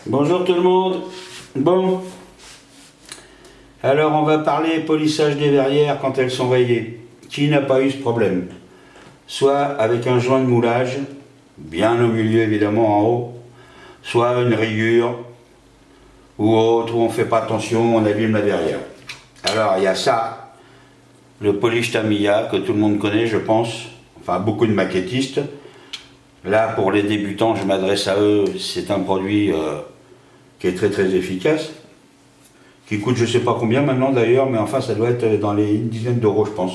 Bonjour tout le monde. Bon, alors on va parler polissage des verrières quand elles sont rayées. Qui n'a pas eu ce problème? Soit avec un joint de moulage, bien au milieu évidemment en haut, soit une rayure ou autre où on ne fait pas attention, on abîme la verrière. Alors il y a ça, le polish Tamiya que tout le monde connaît je pense, enfin beaucoup de maquettistes. Là pour les débutants je m'adresse à eux, c'est un produit qui est très efficace, qui coûte je sais pas combien maintenant d'ailleurs, mais enfin ça doit être dans les une dizaine d'euros je pense.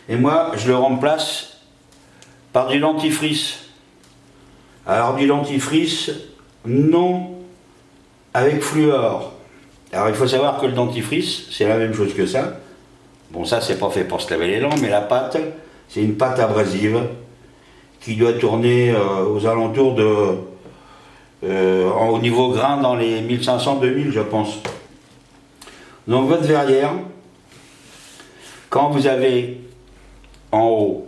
Et moi je le remplace par du dentifrice. Alors du dentifrice non avec fluor. Alors il faut savoir que le dentifrice c'est la même chose que ça. Bon ça c'est pas fait pour se laver les dents, mais la pâte c'est une pâte abrasive qui doit tourner aux alentours de au niveau grain dans les 1500-2000 je pense. Donc votre verrière, quand vous avez en haut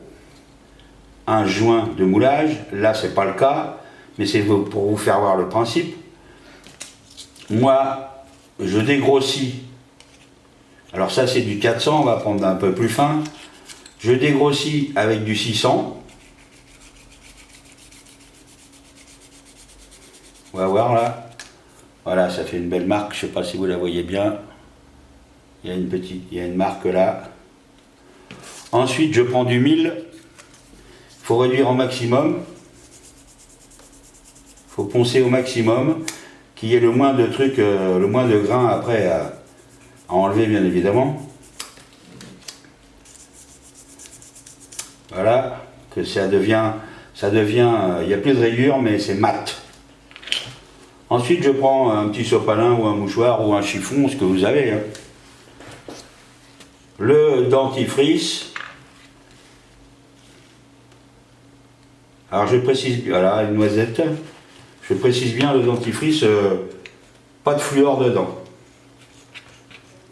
un joint de moulage, là c'est pas le cas, mais c'est pour vous faire voir le principe. Moi je dégrossis, alors ça c'est du 400, on va prendre un peu plus fin, je dégrossis avec du 600. On va voir là. Voilà, ça fait une belle marque, je ne sais pas si vous la voyez bien. Il y a une marque là. Ensuite, je prends du 1000. Il faut réduire au maximum. Il faut poncer au maximum, qu'il y ait le moins de trucs, le moins de grains après à enlever bien évidemment. Voilà, que ça devient, il n'y a plus de rayures mais c'est mat. Ensuite, je prends un petit sopalin ou un mouchoir ou un chiffon, ce que vous avez. Hein. Le dentifrice. Alors, je précise, voilà, une noisette. Je précise bien le dentifrice, pas de fluor dedans.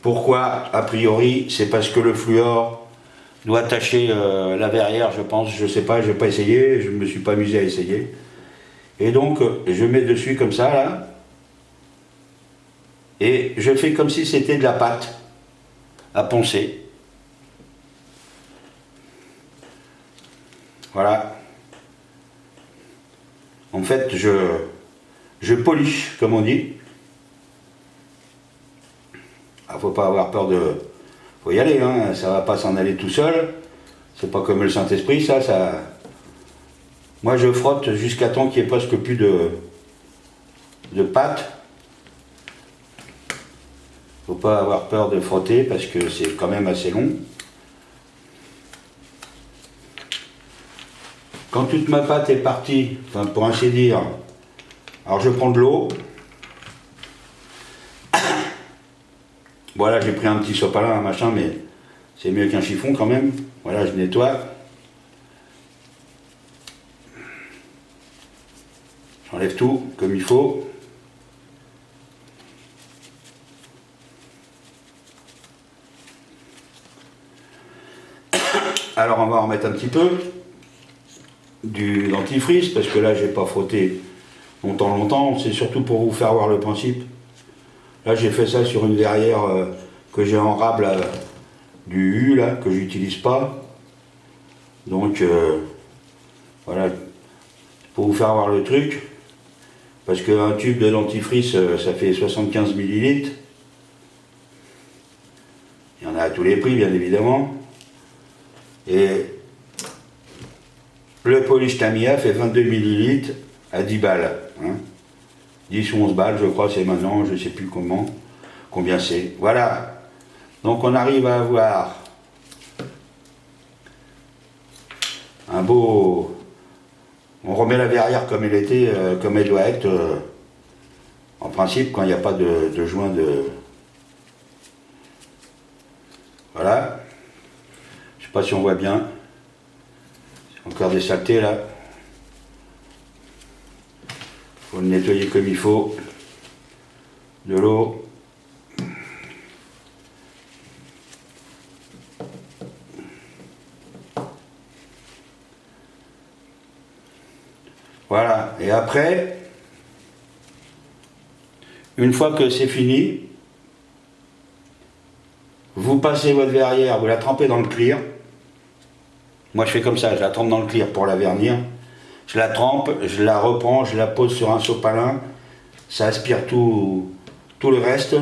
Pourquoi? A priori, c'est parce que le fluor doit tacher la verrière, je pense. Je sais pas, je n'ai pas essayé, je ne me suis pas amusé à essayer. Et donc, je mets dessus comme ça, là. Et je fais comme si c'était de la pâte à poncer. Voilà. En fait, je polish, comme on dit. Il faut pas avoir peur de... faut y aller, hein. Ça va pas s'en aller tout seul. C'est pas comme le Saint-Esprit, ça... Moi, je frotte jusqu'à temps qu'il n'y ait presque plus de pâte. Faut pas avoir peur de frotter parce que c'est quand même assez long. Quand toute ma pâte est partie, enfin pour ainsi dire, alors je prends de l'eau. Voilà, j'ai pris un petit sopalin, un machin, mais c'est mieux qu'un chiffon quand même. Voilà, je nettoie. J'enlève tout comme il faut. Alors on va en remettre un petit peu du dentifrice, parce que là j'ai pas frotté longtemps, c'est surtout pour vous faire voir le principe. Là j'ai fait ça sur une verrière que j'ai en rab là, du U là, que j'utilise pas. Donc voilà, pour vous faire voir le truc, parce qu'un tube de dentifrice ça fait 75 millilitres. Il y en a à tous les prix bien évidemment. Et le polish Tamiya fait 22 millilitres à 10 balles. Hein. 10 ou 11 balles, je crois, c'est maintenant, je ne sais plus combien c'est. Voilà. Donc on arrive à avoir un beau... On remet la verrière comme elle était, comme elle doit être, en principe, quand il n'y a pas de joint de... Voilà. Je ne sais pas si on voit bien. Encore des saletés là. Il faut le nettoyer comme il faut. De l'eau. Voilà. Et après, une fois que c'est fini, vous passez votre verrière, vous la trempez dans le clear. Moi je fais comme ça, je la trempe dans le clear pour la vernir. Je la trempe, je la reprends, je la pose sur un sopalin, ça aspire tout le reste,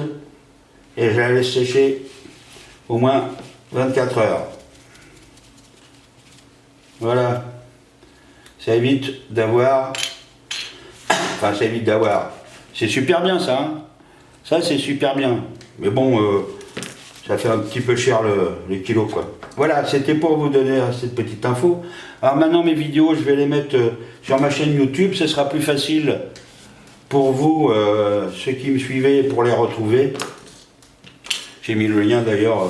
et je la laisse sécher au moins 24 heures. Voilà. Ça évite d'avoir... Enfin, ça évite d'avoir... C'est super bien ça, hein. Ça c'est super bien. Mais bon, ça fait un petit peu cher les kilos, quoi. Voilà, c'était pour vous donner cette petite info. Alors maintenant, mes vidéos, je vais les mettre sur ma chaîne YouTube. Ce sera plus facile pour vous, ceux qui me suivaient, pour les retrouver. J'ai mis le lien d'ailleurs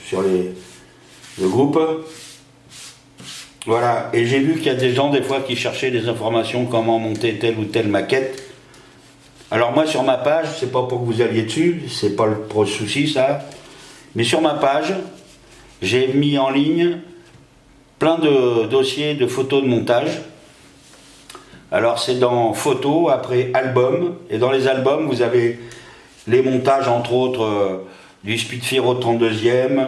sur le groupe. Voilà, et j'ai vu qu'il y a des gens des fois qui cherchaient des informations, comment monter telle ou telle maquette. Alors moi sur ma page, c'est pas pour que vous alliez dessus, c'est pas le souci ça, mais sur ma page, j'ai mis en ligne plein de dossiers de photos de montage. Alors c'est dans photos, après albums, et dans les albums vous avez les montages entre autres du Spitfire au 32e,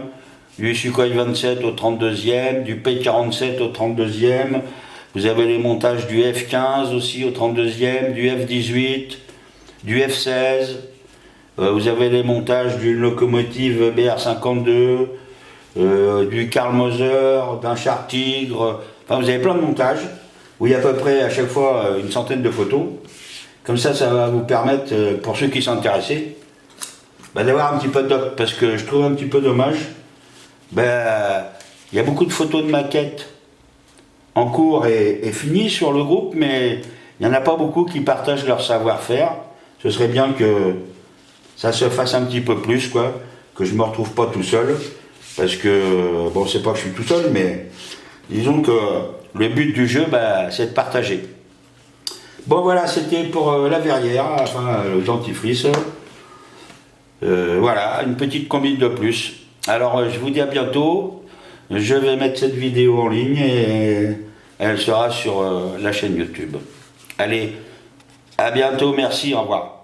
du Sukhoi 27 au 32e, du P-47 au 32e, vous avez les montages du F-15 aussi au 32e, du F-18, du F-16, vous avez les montages d'une locomotive BR-52, du Karl Moser, d'un char Tigre, enfin vous avez plein de montages, où il y a à peu près à chaque fois une centaine de photos. Comme ça, ça va vous permettre, pour ceux qui sont intéressés, d'avoir un petit peu de doc, parce que je trouve un petit peu dommage. Il y a beaucoup de photos de maquettes en cours et finies sur le groupe, mais il n'y en a pas beaucoup qui partagent leur savoir-faire. Ce serait bien que ça se fasse un petit peu plus, quoi, que je ne me retrouve pas tout seul, parce que, bon, c'est pas que je suis tout seul, mais disons que le but du jeu, c'est de partager. Bon, voilà, c'était pour la verrière, enfin, le dentifrice. Voilà, une petite combine de plus. Alors, je vous dis à bientôt. Je vais mettre cette vidéo en ligne et elle sera sur la chaîne YouTube. Allez, à bientôt, merci, au revoir.